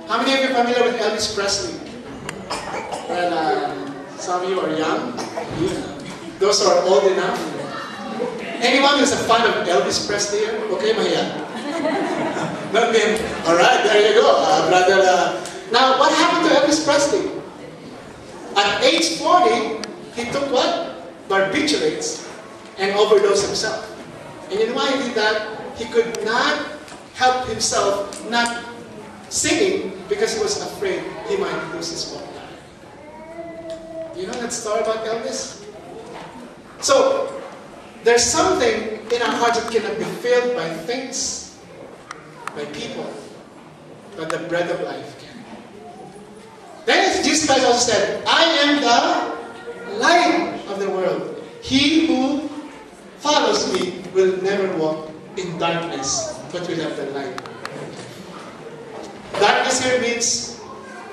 How many of you are familiar with Elvis Presley? Well, some of you are young. Those who are old enough. Anyone who's a fan of Elvis Presley here? Okay, Maya. Not me. Alright, there you go. Brother. Now, what happened to Elvis Presley? At age 40, he took what? Barbiturates and overdosed himself. And you know why he did that? He could not help himself not singing because he was afraid he might lose his voice. You know that story about Elvis? So, there's something in our hearts that cannot be filled by things, by people, but the bread of life can. Then Jesus Christ also said, I am the light of the world. He who follows me will never walk in darkness, but will have the light. Darkness here means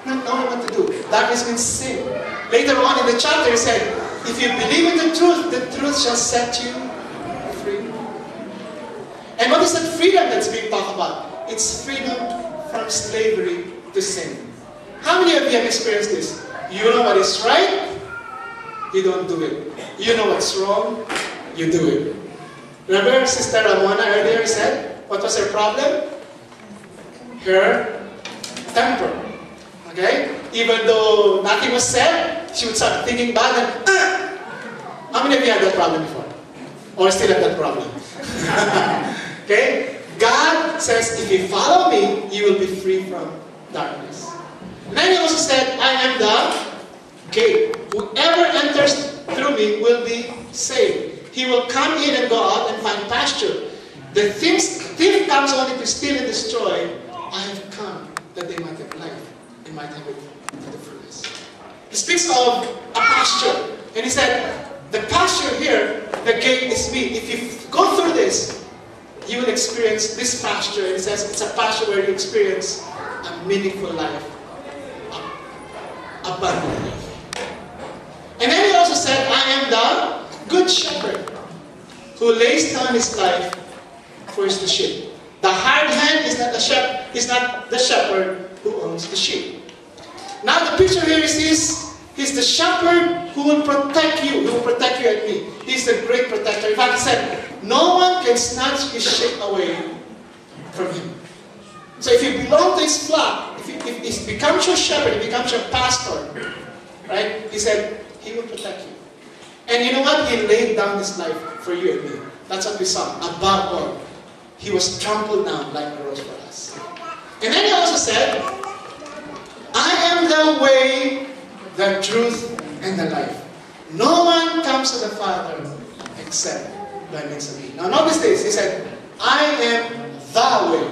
not knowing what to do. Darkness means sin. Later on in the chapter he said, if you believe in the truth shall set you free. And what is that freedom that's being talked about? It's freedom from slavery to sin. How many of you have experienced this? You know what is right, you don't do it. You know what's wrong, you do it. Remember Sister Ramona earlier said, what was her problem? Her temper. Okay? Even though nothing was said, she would start thinking bad and How many of you had that problem before? Or still have that problem? Okay? God says, if you follow me, you will be free from darkness. And then he also said, I am the gate. Whoever enters through me will be saved. He will come in and go out and find pasture. The thief comes only to steal and destroy. I have come that they might have life and might have it to the fullest. He speaks of a pasture. And he said, the pasture here, the gate is me. If you go through this, you will experience this pasture. And it says it's a pasture where you experience a meaningful life, abundant life. And then he also said, I am the good shepherd who lays down his life for his sheep. The hired hand is not the shepherd who owns the sheep. Now the picture here is he's the shepherd who will protect you, and me. He's the great protector. In fact, he said, no one can snatch his sheep away from him. So if you belong to his flock, if he becomes your shepherd, he becomes your pastor, right? He said, he will protect you. And you know what? He laid down his life for you and me. That's what we saw. Above all, he was trampled down like a rose for us. And then he also said, I am the way, the truth, and the life. No one comes to the Father except by means of me. Now notice this. He said, I am the way,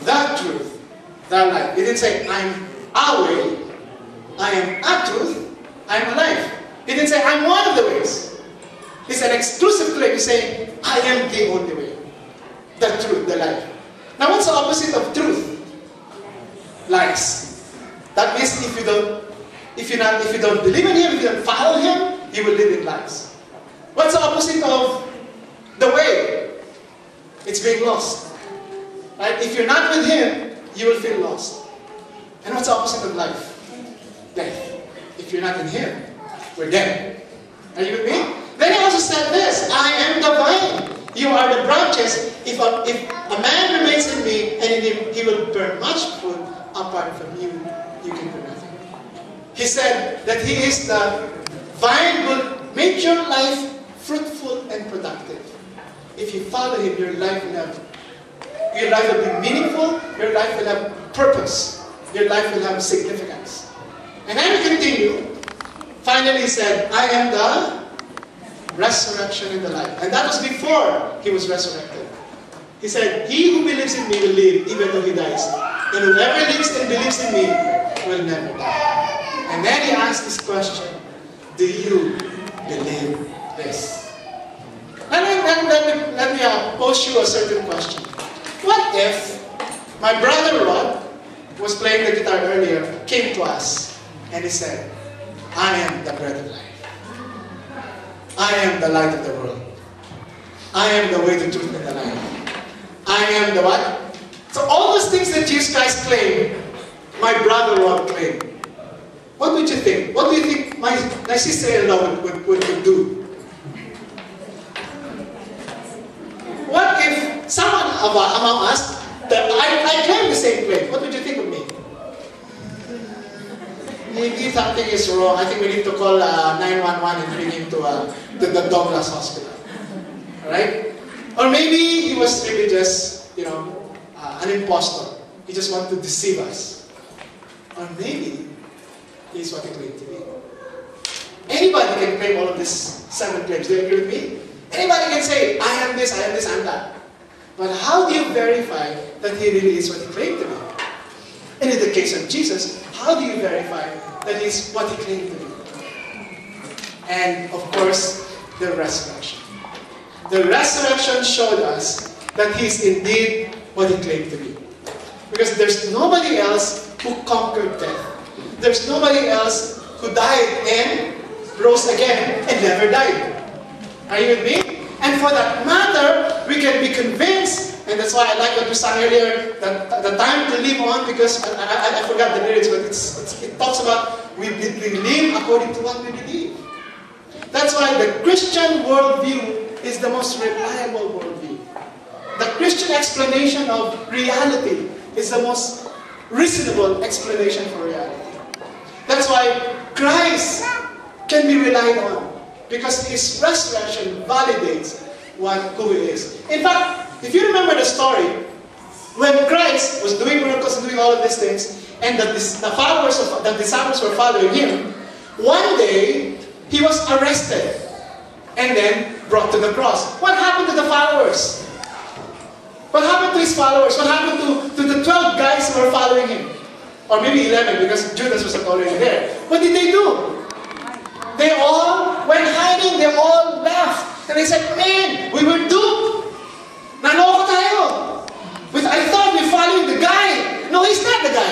the truth, the life. He didn't say, I'm a way, I am a truth, I'm a life. He didn't say, I'm one of the ways. It's an exclusive claim. He's saying, I am the only way, the truth, the life. Now what's the opposite of truth? Lies. That means if you don't believe in him, if you don't follow him, you will live in lies. What's the opposite of the way? It's being lost. Right? If you're not with him, you will feel lost. And what's the opposite of life? Death. If you're not in him, we're dead. Are you with me? Then he also said this, I am the vine. You are the branches. If a man remains in me and in him, he will bear much fruit. Apart from you, you can do nothing. He said that he is the vine will make your life fruitful and productive. If you follow him, your life will be meaningful, your life will have purpose, your life will have significance. And then we continue. Finally he said, I am the resurrection and the life. And that was before he was resurrected. He said, he who believes in me will live even though he dies. And whoever lives and believes in me will never die. And then he asked this question, do you believe this? Let me pose you a certain question. What if my brother Rod was playing the guitar earlier, came to us, and he said, I am the bread of life. I am the light of the world. I am the way, the truth, and the life. I am the what? So all those things that Jesus Christ claimed, my brother Rob claimed. What would you think? What do you think my sister-in-law would do? What if someone among us, that I claim the same claim, what would you think of me? Maybe something is wrong. I think we need to call 911 and bring him to the Douglas Hospital. Alright? Or maybe he was really just, an impostor. He just wanted to deceive us. Or maybe he's what he claimed to be. Anybody can claim all of these 7 claims. Do you agree with me? Anybody can say, I am this, I am this, I am that. But how do you verify that he really is what he claimed to be? And in the case of Jesus, how do you verify that he's what he claimed to be? And of course, the resurrection. The resurrection showed us that he's indeed what he claimed to be. Because there's nobody else who conquered death. There's nobody else who died and rose again and never died. Are you with me? And for that matter, we can be convinced, and that's why I like what you sang earlier, that the time to live on, because I forgot the lyrics, but it talks about we live according to what we believe. That's why the Christian worldview is the most reliable worldview. The Christian explanation of reality is the most reasonable explanation for reality. That's why Christ can be relied on, because his resurrection validates who he is. In fact, if you remember the story, when Christ was doing miracles and doing all of these things, and the disciples were following him, one day he was arrested and then brought to the cross. What happened to the followers? What happened to his followers? What happened to the 12 guys who were following him? Or maybe 11, because Judas was already there. What did they do? They all went hiding. They all left. And they said, man, we were duped. Naloko tayo. I thought we followed the guy. No, he's not the guy.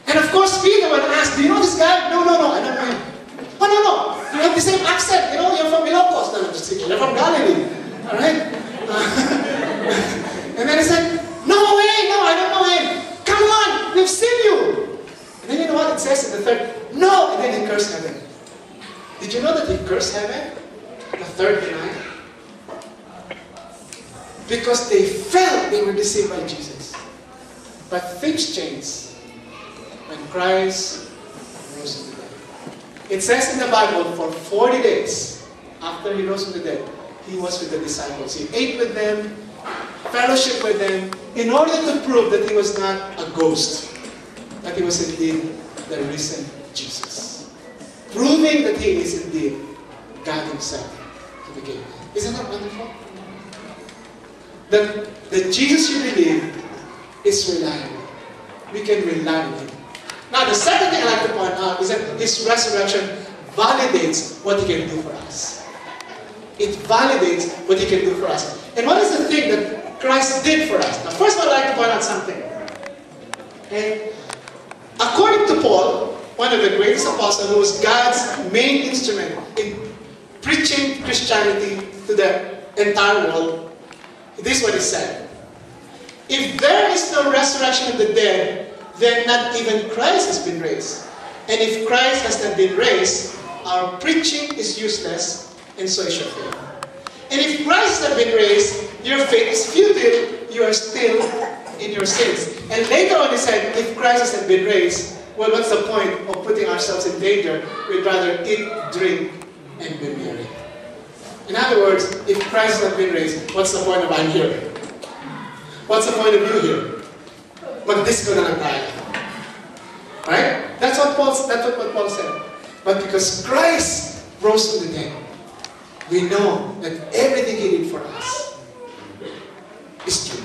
And of course, Peter, when asked, do you know this guy? No, I don't know him. Oh, no. You have the same accent. You're from Ilocos. No, just kidding. You're from Galilee. All right? And then he said, no way. No, I don't know him. Come on. We've seen you. And then you know what it says in the third? No. And then he cursed heaven. Did you know that he cursed heaven? The third night? Because they felt they were deceived by Jesus. But things changed when Christ rose from the dead. It says in the Bible, for 40 days after he rose from the dead, he was with the disciples. He ate with them, fellowship with them, in order to prove that he was not a ghost, that he was indeed the risen Jesus. Proving that he is indeed God himself to the king. Isn't that wonderful? That the Jesus you believe is reliable. We can rely on him. Now, the second thing I'd like to point out is that his resurrection validates what he can do for us. It validates what he can do for us. And what is the thing that Christ did for us? Now, first I'd like to point out something. Okay? According to Paul, one of the greatest apostles, who was God's main instrument in preaching Christianity to the entire world, this is what he said. If there is no resurrection of the dead, then not even Christ has been raised. And if Christ has not been raised, our preaching is useless, and so is your faith. And if Christ has not been raised, your faith is futile, you are still in your sins. And later on he said, if Christ has not been raised, well, what's the point of putting ourselves in danger? We'd rather eat, drink, and be merry. In other words, if Christ has not been raised, what's the point of I'm here? What's the point of you here? Mag-disco na lang tayo. Right? That's what Paul said. But because Christ rose from the dead, we know that everything he did for us is true.